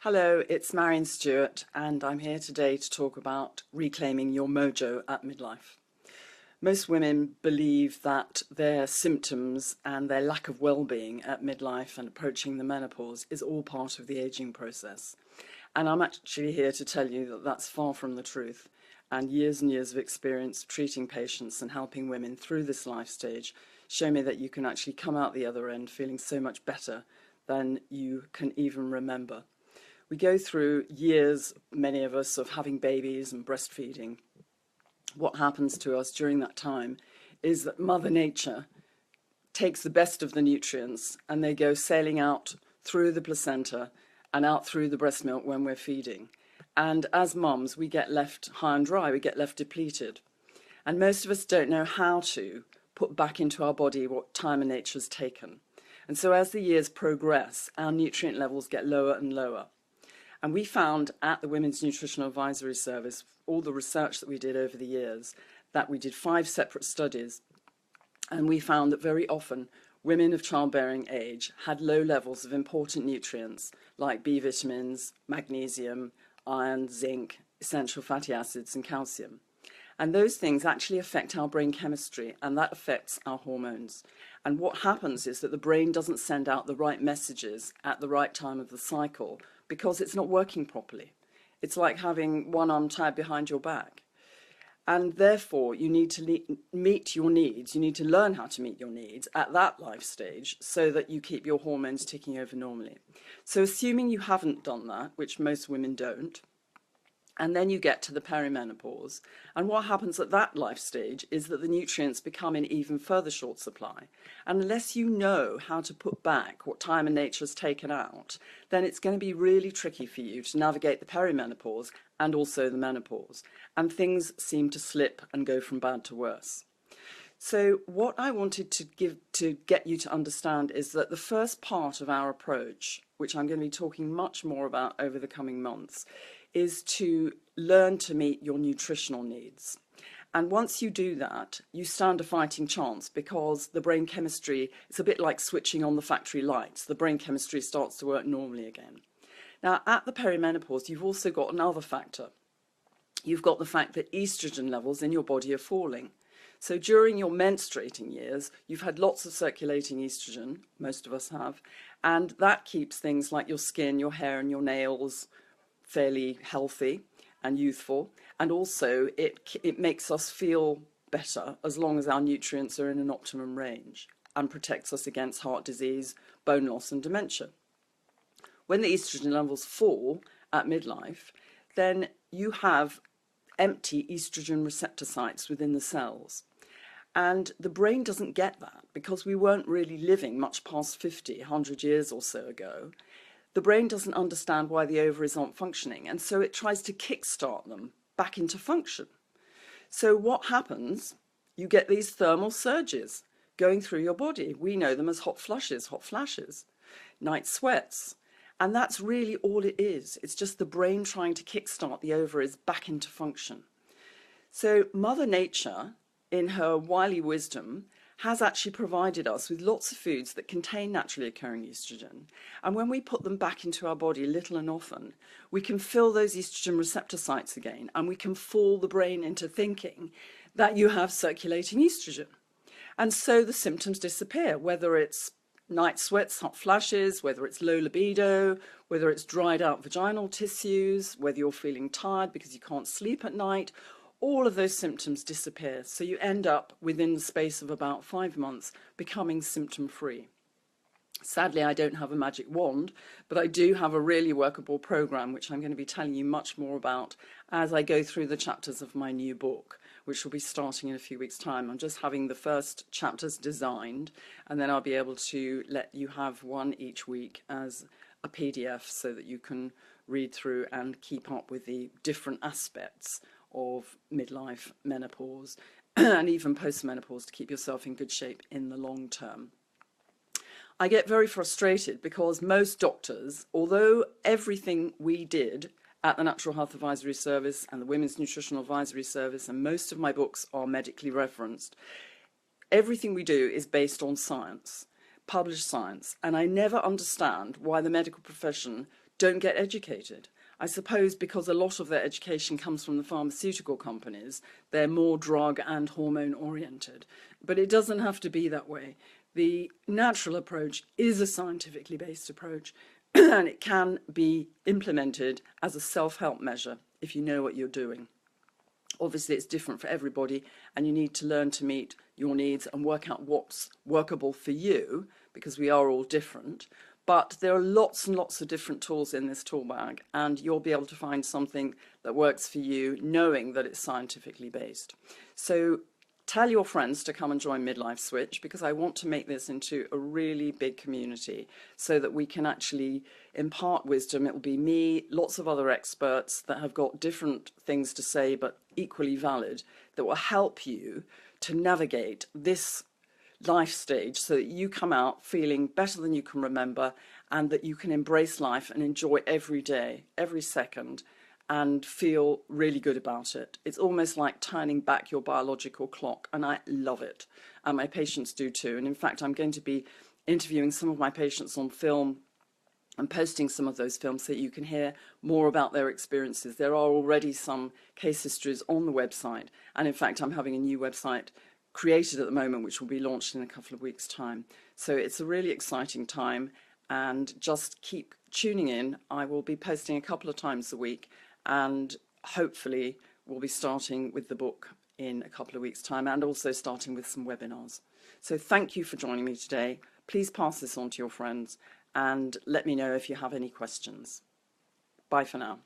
Hello, it's Maryon Stewart, and I'm here today to talk about reclaiming your mojo at midlife. Most women believe that their symptoms and their lack of well-being at midlife and approaching the menopause is all part of the aging process. And I'm actually here to tell you that that's far from the truth. And years of experience treating patients and helping women through this life stage show me that you can actually come out the other end feeling so much better than you can even remember. We go through years, many of us, of having babies and breastfeeding. What happens to us during that time is that Mother Nature takes the best of the nutrients and they go sailing out through the placenta and out through the breast milk when we're feeding. And as mums, we get left high and dry, we get left depleted. And most of us don't know how to put back into our body what time and nature's taken. And so as the years progress, our nutrient levels get lower and lower. And we found at the Women's Nutritional Advisory Service, all the research that we did over the years, that we did 5 separate studies. And we found that very often women of childbearing age had low levels of important nutrients like B vitamins, magnesium, iron, zinc, essential fatty acids and calcium. And those things actually affect our brain chemistry, and that affects our hormones. And what happens is that the brain doesn't send out the right messages at the right time of the cycle because it's not working properly. It's like having one arm tied behind your back. And therefore, you need to meet your needs. You need to learn how to meet your needs at that life stage so that you keep your hormones ticking over normally. So assuming you haven't done that, which most women don't, and then you get to the perimenopause, and what happens at that life stage is that the nutrients become in even further short supply. And unless you know how to put back what time and nature has taken out, then it's going to be really tricky for you to navigate the perimenopause and also the menopause. And things seem to slip and go from bad to worse. So what I wanted to get you to understand is that the first part of our approach, which I'm going to be talking much more about over the coming months, is to learn to meet your nutritional needs. And once you do that, you stand a fighting chance because the brain chemistry, it's a bit like switching on the factory lights. The brain chemistry starts to work normally again. Now, at the perimenopause, you've also got another factor. You've got the fact that estrogen levels in your body are falling. So during your menstruating years, you've had lots of circulating estrogen, most of us have, and that keeps things like your skin, your hair and your nails fairly healthy and youthful, and also it makes us feel better as long as our nutrients are in an optimum range and protects us against heart disease, bone loss and dementia. When the estrogen levels fall at midlife, then you have empty estrogen receptor sites within the cells. And the brain doesn't get that because we weren't really living much past 50, 100 years or so ago. The brain doesn't understand why the ovaries aren't functioning, and so it tries to kickstart them back into function. So what happens? You get these thermal surges going through your body. We know them as hot flushes, hot flashes, night sweats. And that's really all it is. It's just the brain trying to kickstart the ovaries back into function. So Mother Nature, in her wily wisdom, has actually provided us with lots of foods that contain naturally occurring estrogen. And when we put them back into our body little and often, we can fill those estrogen receptor sites again, and we can fool the brain into thinking that you have circulating estrogen. And so the symptoms disappear, whether it's night sweats, hot flashes, whether it's low libido, whether it's dried out vaginal tissues, whether you're feeling tired because you can't sleep at night. All of those symptoms disappear. So you end up within the space of about 5 months becoming symptom-free. Sadly, I don't have a magic wand, but I do have a really workable program, which I'm going to be telling you much more about as I go through the chapters of my new book, which will be starting in a few weeks' time. I'm just having the first chapters designed, and then I'll be able to let you have one each week as a PDF so that you can read through and keep up with the different aspects of midlife, menopause, and even post-menopause to keep yourself in good shape in the long term. I get very frustrated because most doctors, although everything we did at the Natural Health Advisory Service and the Women's Nutritional Advisory Service, and most of my books are medically referenced, everything we do is based on science, published science, and I never understand why the medical profession don't get educated. I suppose because a lot of their education comes from the pharmaceutical companies, they're more drug and hormone oriented. But it doesn't have to be that way. The natural approach is a scientifically based approach, and it can be implemented as a self-help measure if you know what you're doing. Obviously, it's different for everybody, and you need to learn to meet your needs and work out what's workable for you, because we are all different. But there are lots and lots of different tools in this tool bag, and you'll be able to find something that works for you, knowing that it's scientifically based. So tell your friends to come and join Midlife Switch, because I want to make this into a really big community so that we can actually impart wisdom. It will be me, lots of other experts that have got different things to say but equally valid, that will help you to navigate this life stage so that you come out feeling better than you can remember, and that you can embrace life and enjoy every day, every second, and feel really good about it. It's almost like turning back your biological clock, and I love it. And my patients do too. And in fact, I'm going to be interviewing some of my patients on film and posting some of those films so that you can hear more about their experiences. There are already some case histories on the website. And in fact, I'm having a new website created at the moment, which will be launched in a couple of weeks' time. So it's a really exciting time, and just keep tuning in. I will be posting a couple of times a week, and hopefully we'll be starting with the book in a couple of weeks' time, and also starting with some webinars. So thank you for joining me today. Please pass this on to your friends, and let me know if you have any questions. Bye for now.